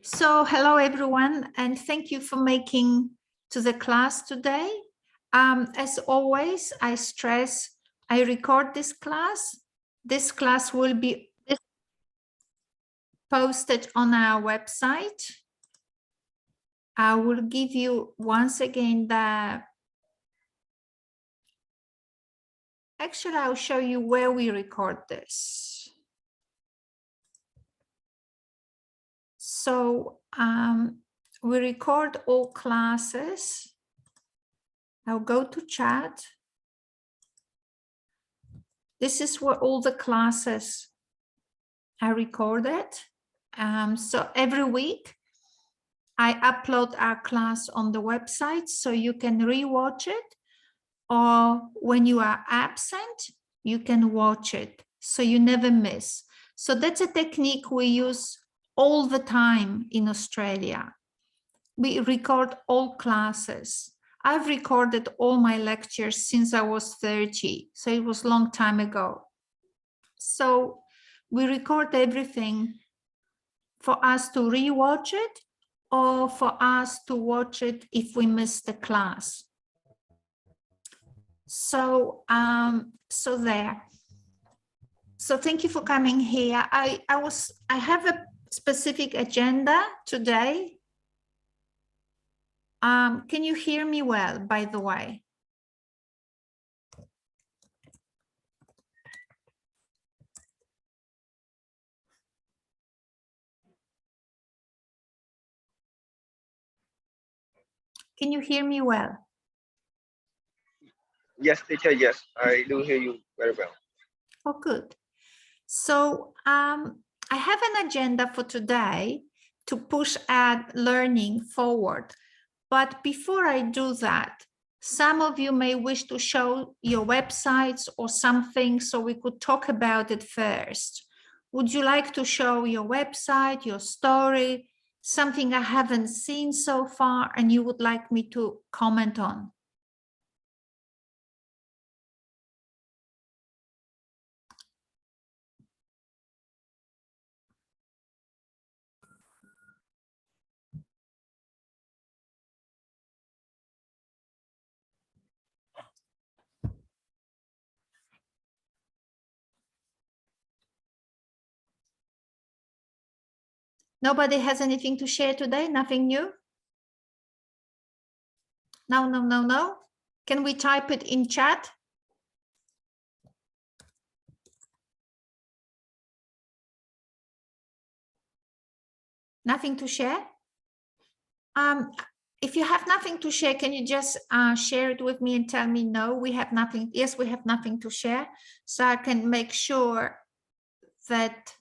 So hello everyone, and thank you for making to the class today. As always, I stress I record this class. This class will be posted on our website. I will give you once again actually I'll show you where we record this. So we record all classes. I'll go to chat. This is where all the classes are recorded. So every week I upload our class on the website so you can rewatch it, or when you are absent, you can watch it so you never miss. So that's a technique we use all the time in Australia. We record all classes. I've recorded all my lectures since I was 30, so it was a long time ago. So we record everything for us to rewatch it or for us to watch it if we miss the class. So, there. So thank you for coming here. I have a specific agenda today. Can you hear me well, by the way? Can you hear me well? Yes, teacher, yes, I do hear you very well. Oh, good. So I have an agenda for today to push our learning forward. But before I do that, some of you may wish to show your websites or something, so we could talk about it first. Would you like to show your website, your story, something I haven't seen so far and you would like me to comment on? Nobody has anything to share today? Nothing new? No, no, no, no. Can we type it in chat? Nothing to share? If you have nothing to share, can you just share it with me and tell me, no, we have nothing. Yes, we have nothing to share. So I can make sure that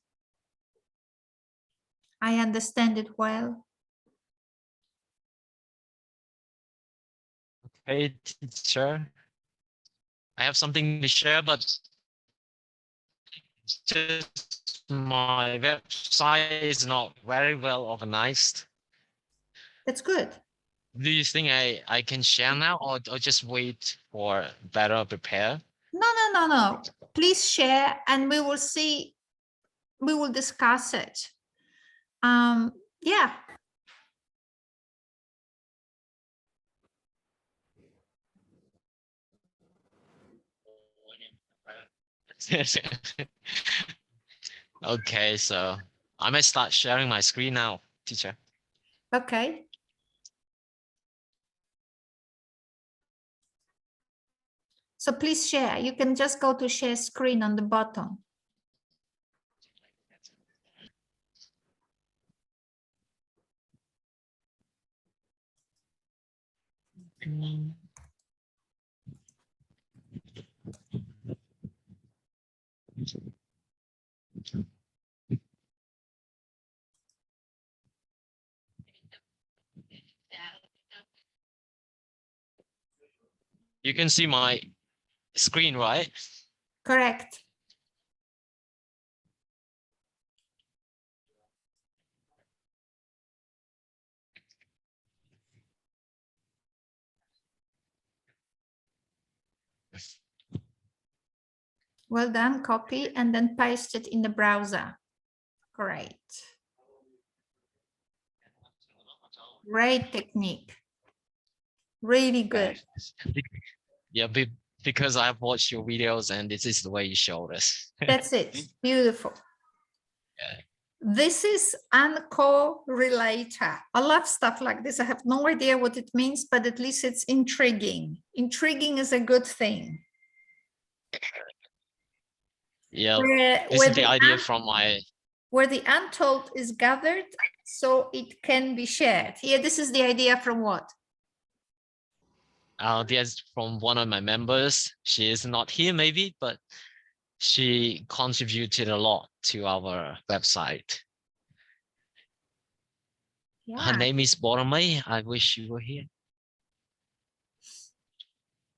I understand it well. Hey, teacher. I have something to share, but just my website is not very well organized. That's good. Do you think I can share now or just wait for better prepare? No, no, no, no. Please share and we will see, we will discuss it. Yeah. Okay, so I might start sharing my screen now, teacher. Okay. So please share. You can just go to share screen on the bottom. You can see my screen, right? Correct. Well done. Copy and then paste it in the browser. Great. Great technique. Really good. Yeah, because I've watched your videos and this is the way you showed us. That's it. Beautiful. Yeah. This is uncorrelator. I love stuff like this. I have no idea what it means, but at least it's intriguing. Intriguing is a good thing. Yeah, Where, this where is the the idea from my, where the untold is gathered so it can be shared. Here, this is the idea from what? there's from one of my members. She is not here maybe, but she contributed a lot to our website. Yeah. Her name is Boromay. I wish you were here.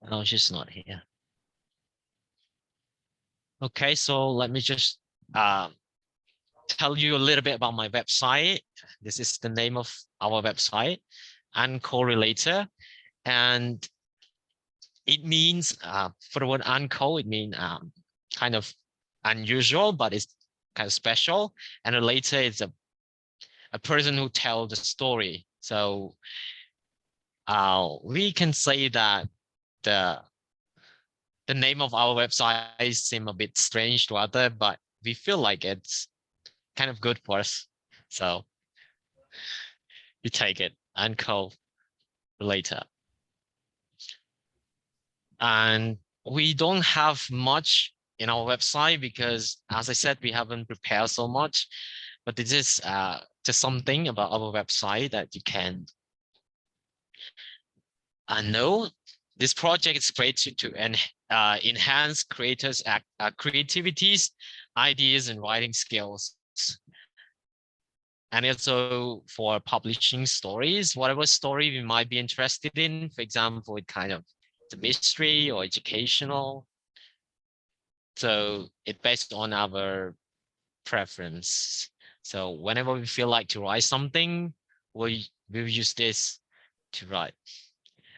No, she's not here. Okay, so let me just tell you a little bit about my website. This is the name of our website, Uncorrelator. And it means, for the word unco, it means kind of unusual, but it's kind of special. And relator is a person who tells the story. So we can say that the name of our website seem a bit strange to other, but we feel like it's kind of good for us. So you take it, Unco Relator. And we don't have much in our website because, as I said, we haven't prepared so much. But this is just something about our website that you can know. This project is created to enhance creators' creativities, ideas, and writing skills. And also for publishing stories, whatever story we might be interested in. For example, it kind of the mystery or educational. So it's based on our preference. So whenever we feel like to write something, we'll use this to write.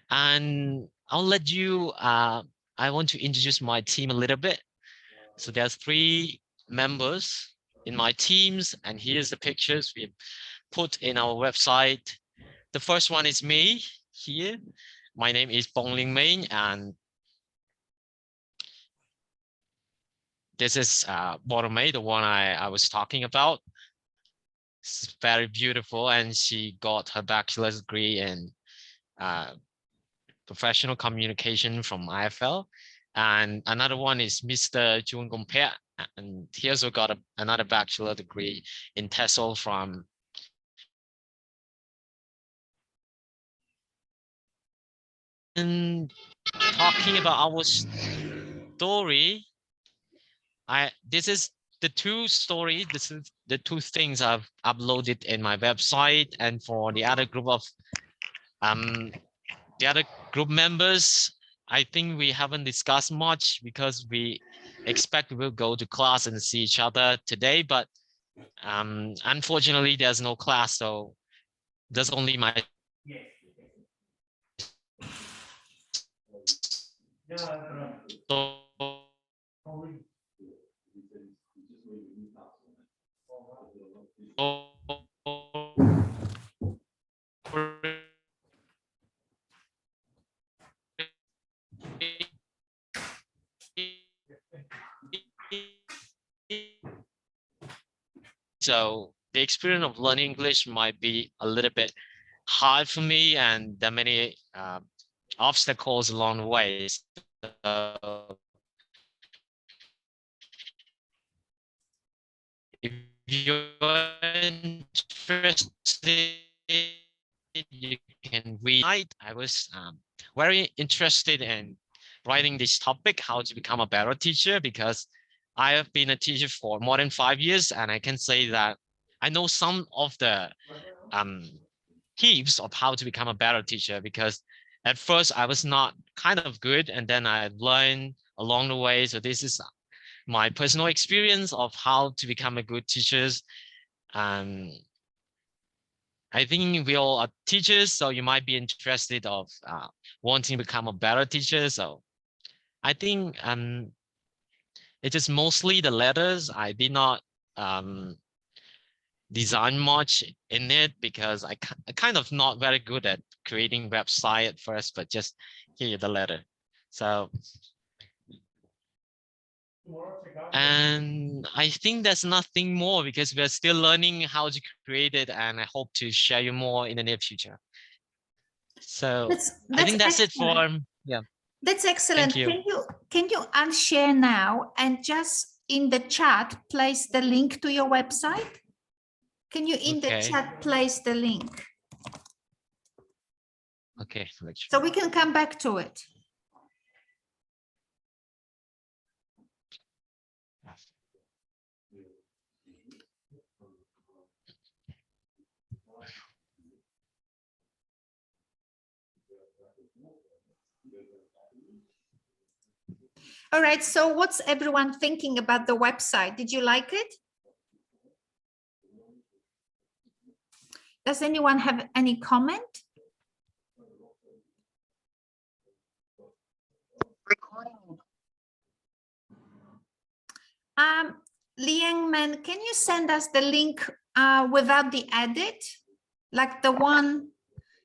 And I'll let you, I want to introduce my team a little bit. So there's 3 members in my teams, and here's the pictures we put in our website. The first one is me here. My name is Bong Ling Ming, and this is Boromay, the one I was talking about. It's very beautiful, and she got her bachelor's degree in professional communication from IFL. And another one is Mr. Jun Gompea, and he also got another bachelor degree in TESOL from and talking about our story. This is the 2 stories. This is the 2 things I've uploaded in my website, and for the other group of the other group members, I think we haven't discussed much because we expect we'll go to class and see each other today, but unfortunately there's no class, so there's only my So the experience of learning English might be a little bit hard for me, and there are many obstacles along the way. So if you're interested, you can read. I was very interested in writing this topic, how to become a better teacher, because I have been a teacher for more than 5 years, and I can say that I know some of the tips of how to become a better teacher, because at first I was not kind of good, and then I learned along the way. So this is my personal experience of how to become a good teacher. I think we all are teachers, so you might be interested of wanting to become a better teacher. So I think it is mostly the letters. I did not design much in it because I kind of not very good at creating website at first, but just here the letter. So, and I think there's nothing more because we're still learning how to create it, and I hope to share you more in the near future. So I think that's excellent. it for, yeah. That's excellent. Thank you. Can you unshare now and just in the chat place the link to your website? Can you in the chat place the link? Okay. So we can come back to it. All right, so what's everyone thinking about the website? Did you like it? Does anyone have any comment? Lian, can you send us the link without the edit? Like the one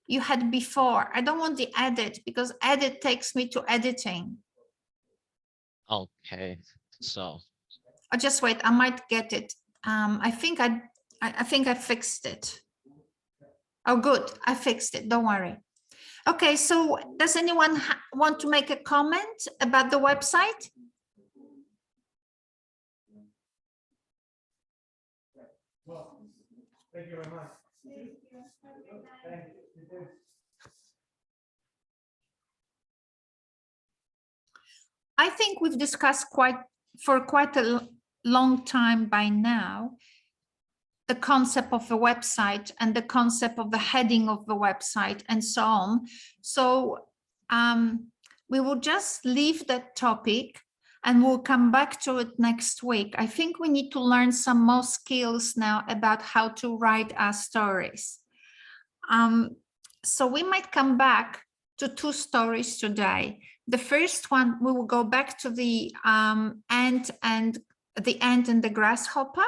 you had before. I don't want the edit because edit takes me to editing. Okay, so. I'll just wait, I might get it. I think I fixed it. Oh, good, I fixed it, don't worry. Okay, so does anyone want to make a comment about the website? Thank you very much. I think we've discussed for quite a long time by now the concept of the website and the concept of the heading of the website and so on. So we will just leave that topic and we'll come back to it next week. I think we need to learn some more skills now about how to write our stories. So we might come back to 2 stories today. The first one, we will go back to the ant and the grasshopper.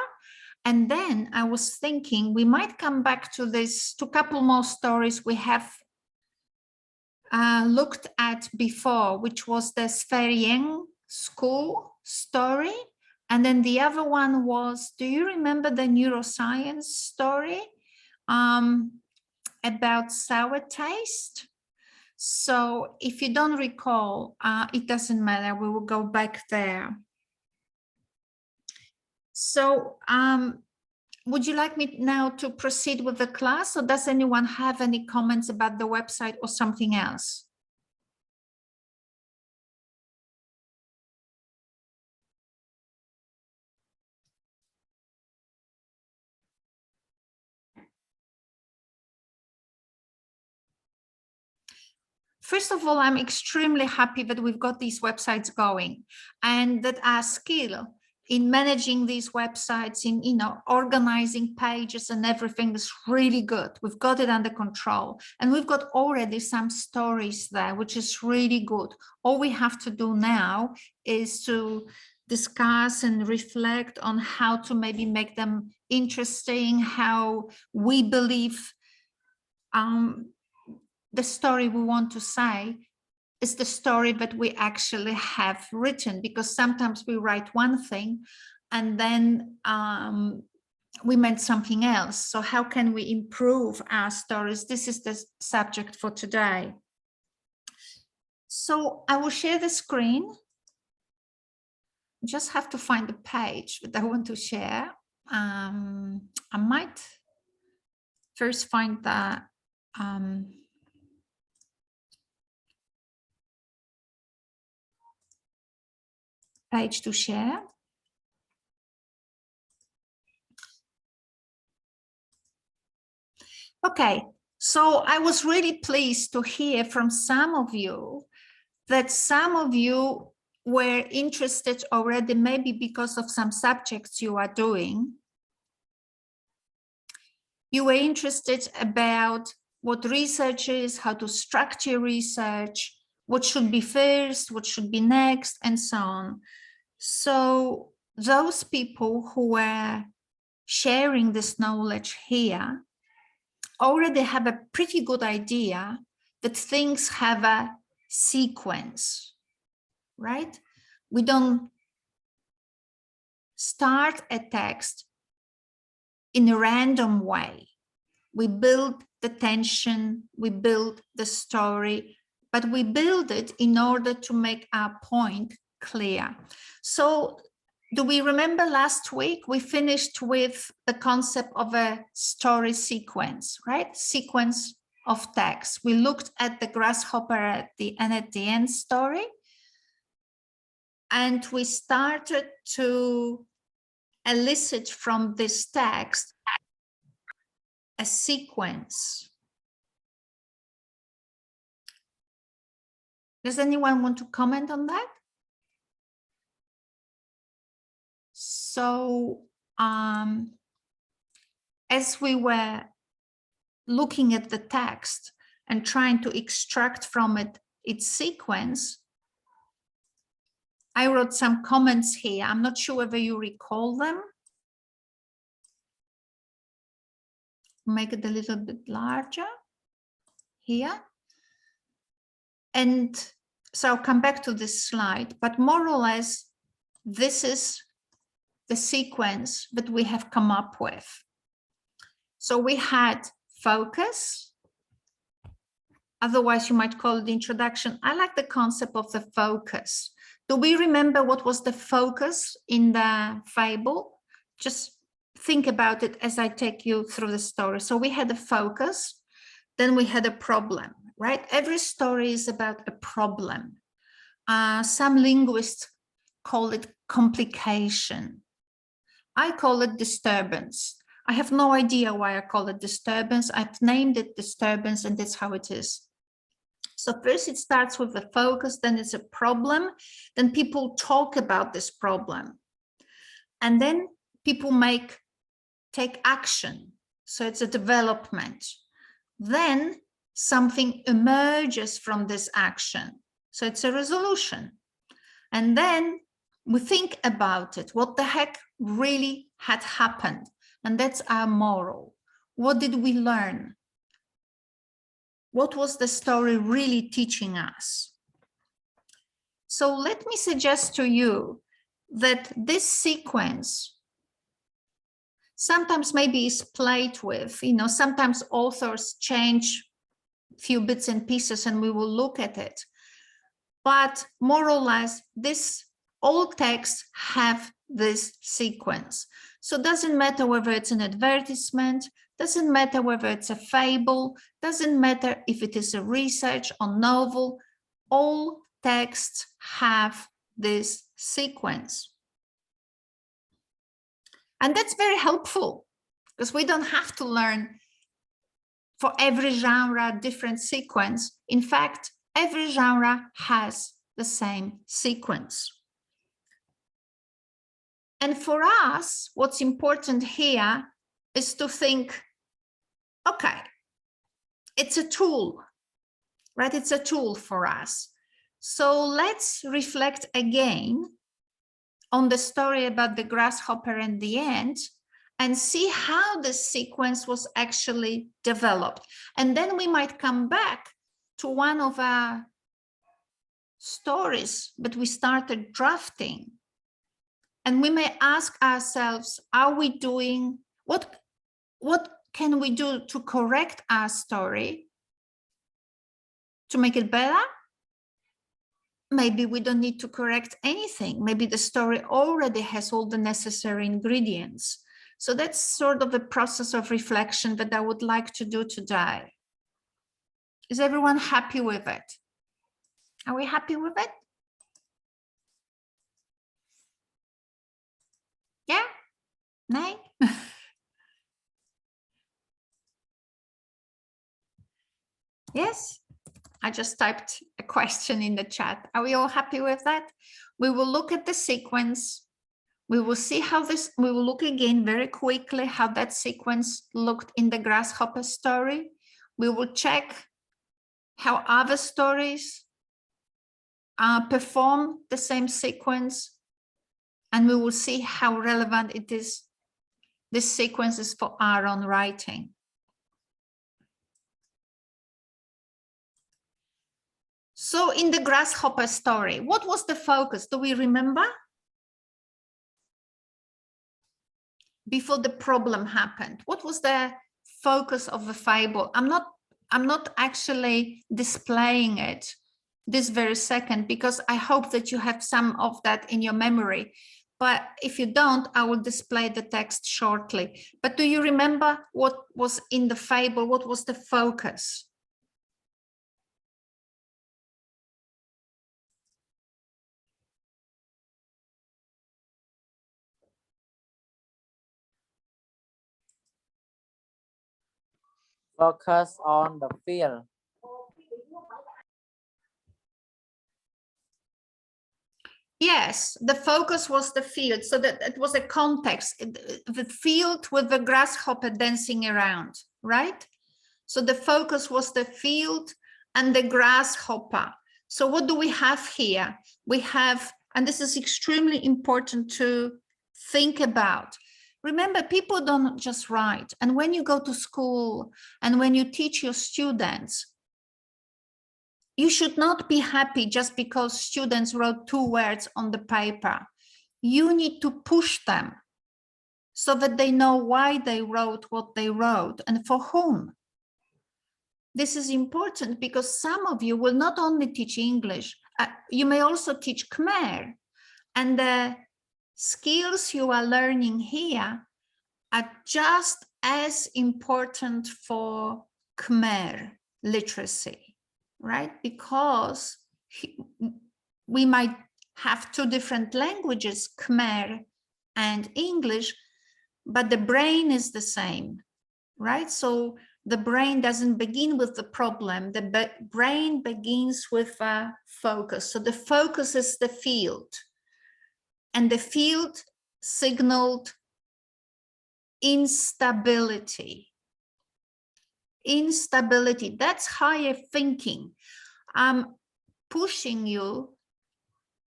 And then I was thinking we might come back to a couple more stories we have looked at before, which was the Sverige school story. And then the other one was, do you remember the neuroscience story about sour taste? So if you don't recall, it doesn't matter, we will go back there. So would you like me now to proceed with the class, or does anyone have any comments about the website or something else? First of all, I'm extremely happy that we've got these websites going and that our skill in managing these websites, in organizing pages and everything is really good. We've got it under control and we've got already some stories there, which is really good. All we have to do now is to discuss and reflect on how to maybe make them interesting, how we believe the story we want to say is the story that we actually have written, because sometimes we write one thing and then we meant something else. So how can we improve our stories? This is the subject for today. So I will share the screen. Just have to find the page that I want to share. I might first find the page to share. Okay, so I was really pleased to hear from some of you that some of you were interested already, maybe because of some subjects you are doing. You were interested about what research is, how to structure research, what should be first, what should be next, and so on. So those people who were sharing this knowledge here already have a pretty good idea that things have a sequence, right? We don't start a text in a random way. We build the tension, we build the story, but we build it in order to make our point clear. So do we remember last week we finished with the concept of a story sequence, right? Sequence of text. We looked at the grasshopper at the end story, and we started to elicit from this text a sequence. Does anyone want to comment on that? So as we were looking at the text and trying to extract from it its sequence, I wrote some comments here. I'm not sure whether you recall them. Make it a little bit larger here. And so I'll come back to this slide, but more or less, this is the sequence that we have come up with. So we had focus, otherwise you might call it the introduction. I like the concept of the focus. Do we remember what was the focus in the fable? Just think about it as I take you through the story. So we had a focus, then we had a problem, right? Every story is about a problem. Some linguists call it complication. I call it disturbance. I have no idea why I call it disturbance. I've named it disturbance, and that's how it is. So first it starts with the focus, then it's a problem, then people talk about this problem, and then people take action. So it's a development. Then something emerges from this action. So it's a resolution. And then we think about it. What the heck really had happened? And that's our moral. What did we learn? What was the story really teaching us? So let me suggest to you that this sequence sometimes maybe is played with, sometimes authors change a few bits and pieces and we will look at it. But more or less, all texts have this sequence. So it doesn't matter whether it's an advertisement, doesn't matter whether it's a fable, doesn't matter if it is a research or novel, all texts have this sequence. And that's very helpful because we don't have to learn for every genre different sequence. In fact, every genre has the same sequence. And for us, what's important here is to think, okay, it's a tool, right? It's a tool for us. So let's reflect again on the story about the grasshopper and the ant and see how the sequence was actually developed. And then we might come back to one of our stories that we started drafting. And we may ask ourselves, are we doing, what can we do to correct our story to make it better? Maybe we don't need to correct anything. Maybe the story already has all the necessary ingredients. So that's sort of a process of reflection that I would like to do today. Is everyone happy with it? Are we happy with it? Yeah? Nay? Yes? I just typed a question in the chat. Are we all happy with that? We will look at the sequence. We will see how we will look again very quickly how that sequence looked in the grasshopper story. We will check how other stories perform the same sequence. And we will see how relevant it is This sequence is for our own writing. So in the grasshopper story, what was the focus? Do we remember? Before the problem happened, what was the focus of the fable? I'm not actually displaying it this very second, because I hope that you have some of that in your memory. But if you don't, I will display the text shortly. But do you remember what was in the fable? What was the focus? Focus on the field. Yes, the focus was the field. So that it was a context, the field with the grasshopper dancing around, right? So the focus was the field and the grasshopper. So what do we have here? We have, and this is extremely important to think about. Remember, people don't just write. And when you go to school and when you teach your students, you should not be happy just because students wrote 2 words on the paper. You need to push them so that they know why they wrote what they wrote and for whom. This is important because some of you will not only teach English, you may also teach Khmer. And the skills you are learning here are just as important for Khmer literacy, right? Because we might have 2 different languages, Khmer and English, but the brain is the same, right? So the brain doesn't begin with the problem. The brain begins with a focus. So the focus is the field. And the field signaled instability. Instability, that's higher thinking. I'm pushing you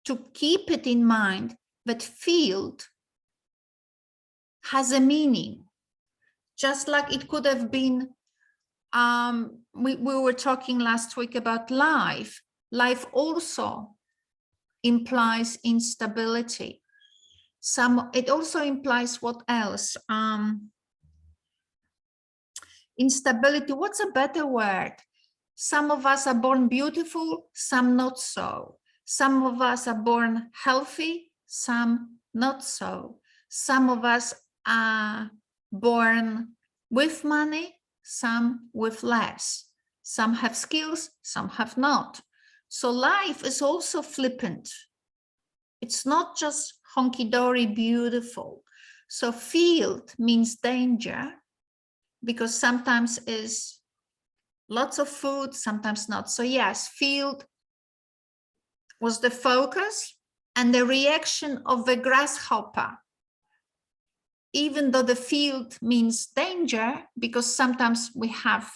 to keep it in mind that field has a meaning. Just like it could have been, we were talking last week about life. Life also implies instability. It also implies what else? Instability, what's a better word? Some of us are born beautiful, some not so. Some of us are born healthy, some not so. Some of us are born with money, some with less. Some have skills, some have not. So life is also flippant. It's not just honky-dory beautiful. So field means danger, because sometimes is lots of food, sometimes not. So yes, field was the focus, and the reaction of the grasshopper, even though the field means danger, because sometimes we have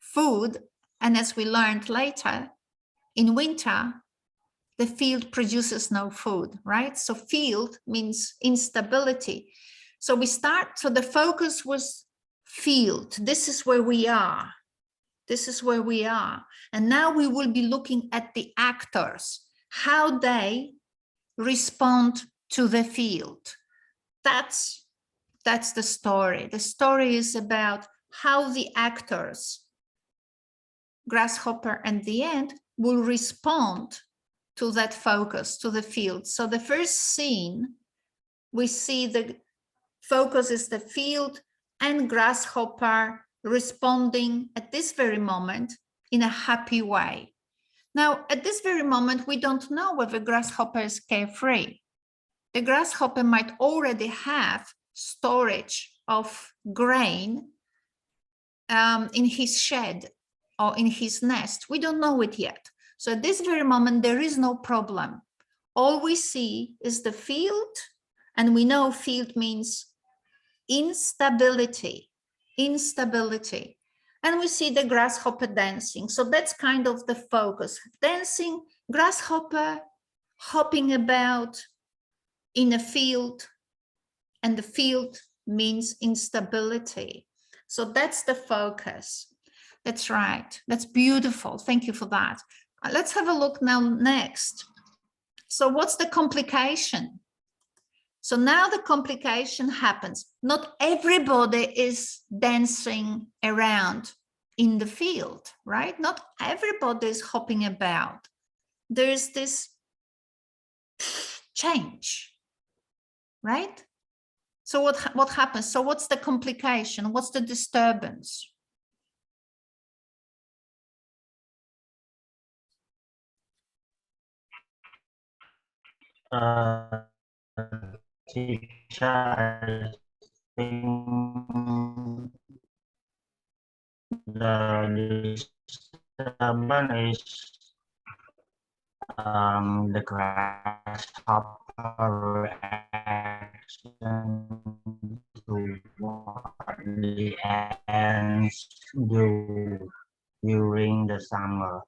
food, and as we learned later, in winter, the field produces no food, right? So field means instability. So the focus was field. This is where we are. This is where we are. And now we will be looking at the actors, how they respond to the field. That's the story. The story is about how the actors, grasshopper and the ant, will respond to that focus, to the field. So the first scene, we see the focus is the field and grasshopper responding at this very moment in a happy way. Now, at this very moment, we don't know whether grasshopper is carefree. The grasshopper might already have storage of grain in his shed or in his nest. We don't know it yet. So at this very moment, there is no problem. All we see is the field, and we know field means instability, instability. And we see the grasshopper dancing. So that's kind of the focus. Dancing, grasshopper hopping about in a field, and the field means instability. So that's the focus. That's right. That's beautiful. Thank you for that. Let's have a look now next. So what's the complication? So now the complication happens. Not everybody is dancing around in the field, right? Not everybody is hopping about. There's this change, right? So what happens? So what's the complication? What's the disturbance? Teacher, I think the disturbance is the grasshopper reaction to what the ants do during the summer.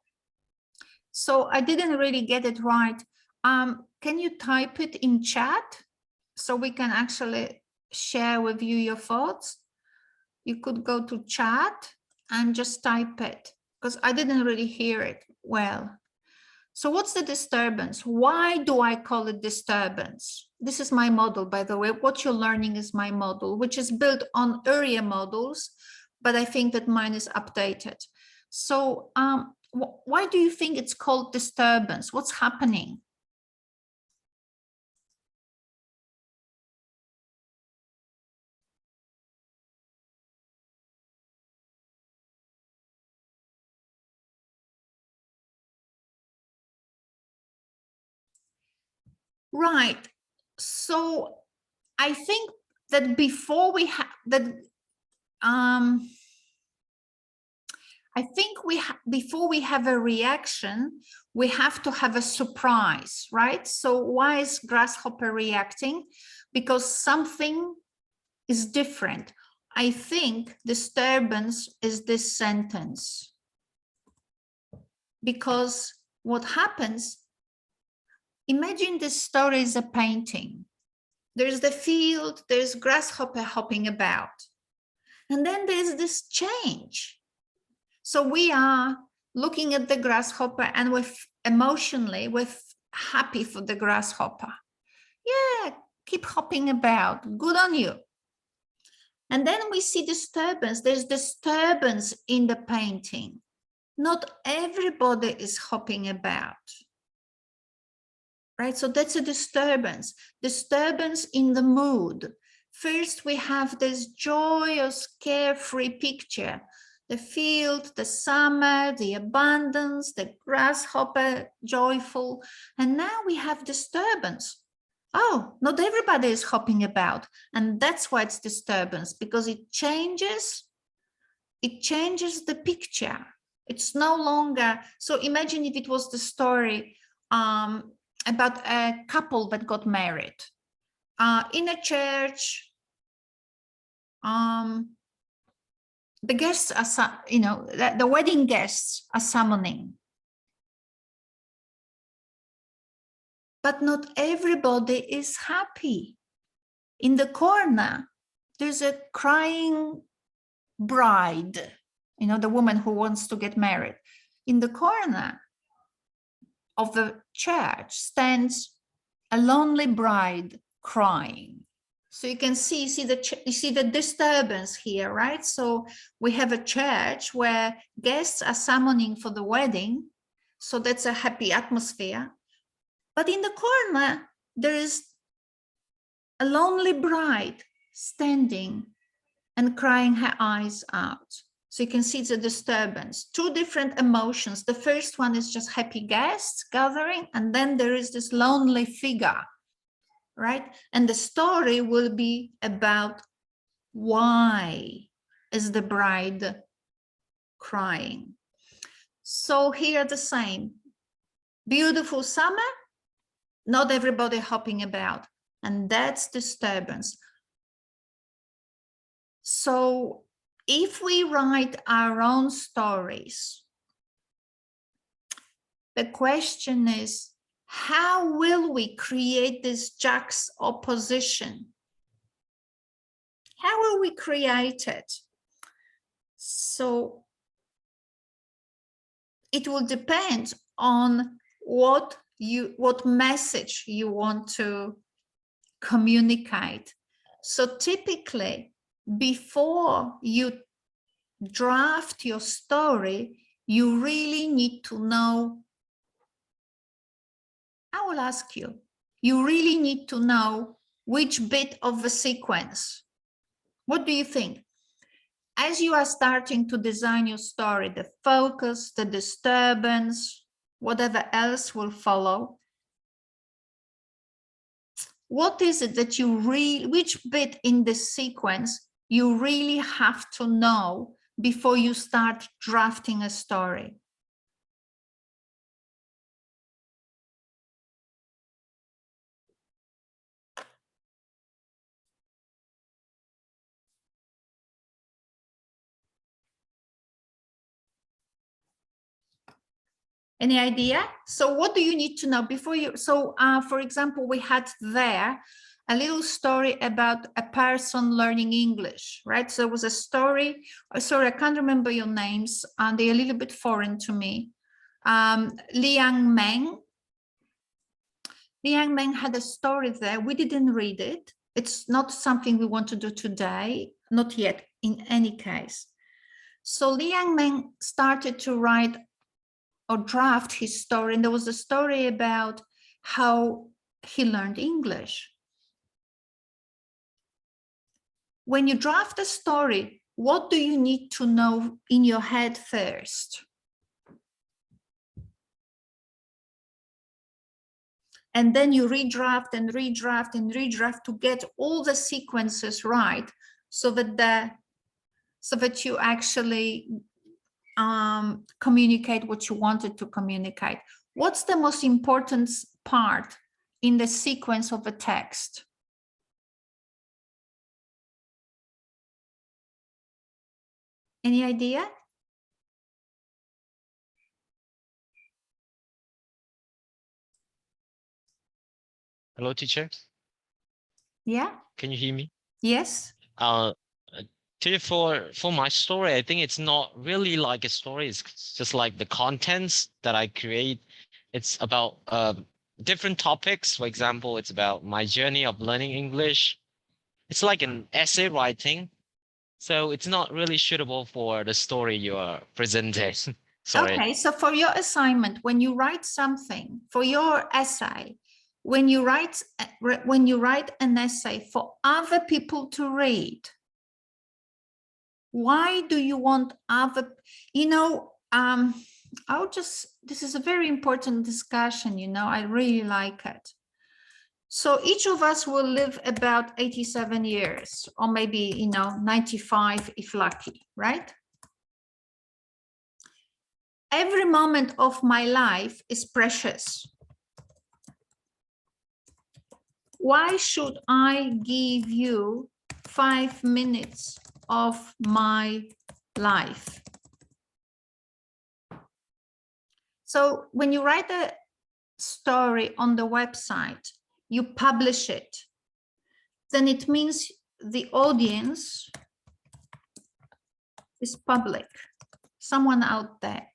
So I didn't really get it right. Can you type it in chat so we can actually share with you your thoughts? You could go to chat and just type it because I didn't really hear it well. So what's the disturbance? Why do I call it disturbance? This is my model, by the way. What you're learning is my model, which is built on earlier models, but I think that mine is updated. So why do you think it's called disturbance? What's happening? Right. So I think that before we have that, I think before we have a reaction, we have to have a surprise, right? So why is grasshopper reacting? Because something is different. I think disturbance is this sentence. Because what happens, imagine this story is a painting. There's the field, there's grasshopper hopping about. And then there's this change. So we are looking at the grasshopper and we're emotionally, we're happy for the grasshopper. Yeah, keep hopping about, good on you. And then we see disturbance, there's disturbance in the painting. Not everybody is hopping about. Right, so that's a disturbance in the mood. First, we have this joyous, carefree picture, the field, the summer, the abundance, the grasshopper, joyful, and now we have disturbance. Oh, not everybody is hopping about, and that's why it's disturbance, because it changes the picture. It's no longer, so imagine if it was the story about a couple that got married in a church. The guests are, the wedding guests are summoning. But not everybody is happy. In the corner, there's a crying bride, the woman who wants to get married. In the corner of the church stands a lonely bride crying. So you can see the disturbance here, right? So we have a church where guests are summoning for the wedding. So that's a happy atmosphere. But in the corner, there is a lonely bride standing and crying her eyes out. So you can see it's a disturbance, two different emotions. The first one is just happy guests gathering, and then there is this lonely figure, right? And the story will be about why is the bride crying. So here the same, beautiful summer, not everybody hopping about, and that's disturbance. So if we write our own stories, the question is, how will we create this juxtaposition? How will we create it? So it will depend on what message you want to communicate. So typically, before you draft your story, you really need to know. I will ask you, you really need to know which bit of the sequence. What do you think? As you are starting to design your story, the focus, the disturbance, whatever else will follow, what is it that you really, which bit in this sequence you really have to know before you start drafting a story? Any idea? So what do you need to know before you, so for example, we had there a little story about a person learning English, right? So it was a story, sorry, I can't remember your names, and they're a little bit foreign to me. Lian had a story there. We didn't read it. It's not something we want to do today, not yet in any case. So Lian Meng started to write or draft his story, and there was a story about how he learned English. When you draft a story, what do you need to know in your head first? And then you redraft and redraft and redraft to get all the sequences right, so that you actually communicate what you wanted to communicate. What's the most important part in the sequence of a text? Any idea? Hello, teacher. Yeah. Can you hear me? Yes. Teacher, for my story, I think it's not really like a story. It's just like the contents that I create. It's about different topics. For example, it's about my journey of learning English. It's like an essay writing. So it's not really suitable for the story you are presenting. Sorry. Okay, so for your assignment, when you write something, for your essay, when you write an essay for other people to read, why do you want other, this is a very important discussion, I really like it. So each of us will live about 87 years, or maybe, 95 if lucky, right? Every moment of my life is precious. Why should I give you 5 minutes of my life? So when you write a story on the website, you publish it, then it means the audience is public, someone out there.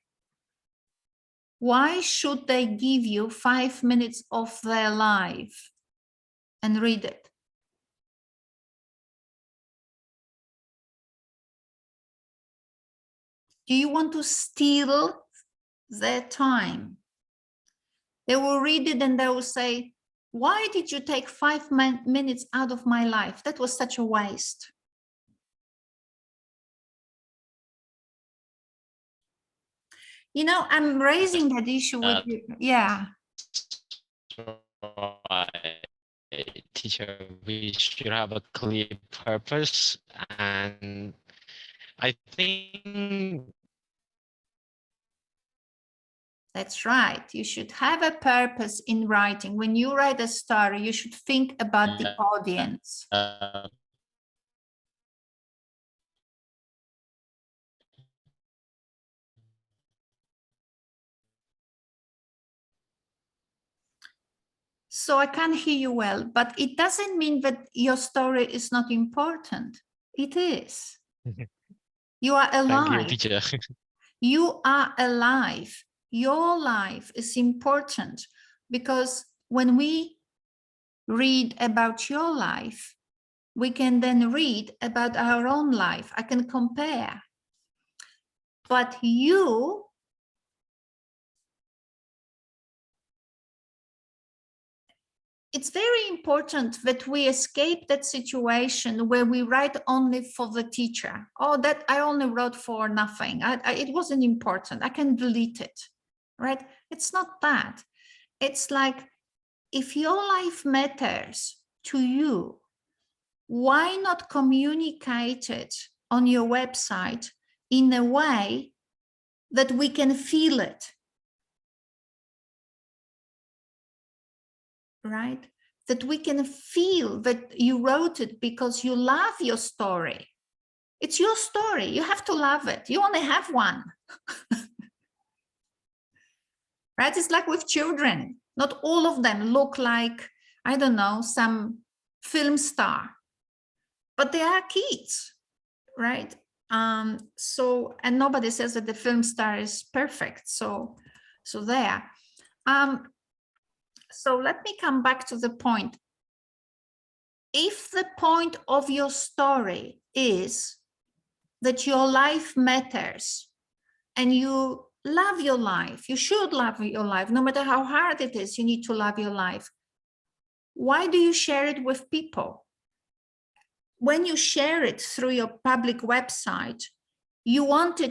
Why should they give you 5 minutes of their life and read it? Do you want to steal their time? They will read it and they will say, why did you take 5 minutes out of my life? That was such a waste. I'm raising that issue with you. Yeah. Teacher, we should have a clear purpose, and I think That's right. You should have a purpose in writing. When you write a story, you should think about the audience. So I can't hear you well, but it doesn't mean that your story is not important. It is. You are Thank you, alive. teacher. You are alive. Your life is important because when we read about your life, we can then read about our own life. I can compare. But you, it's very important that we escape that situation where we write only for the teacher. Oh, that I only wrote for nothing. It wasn't important. I can delete it, right? It's not that. It's like, if your life matters to you, why not communicate it on your website in a way that we can feel it? Right? That we can feel that you wrote it because you love your story. It's your story. You have to love it. You only have one. Right? It's like with children. Not all of them look like, I don't know, some film star, but they are kids, right? So, and nobody says that the film star is perfect. So there. So let me come back to the point. If the point of your story is that your life matters and you love your life, you should love your life, no matter how hard it is, you need to love your life. Why do you share it with people? When you share it through your public website, you want it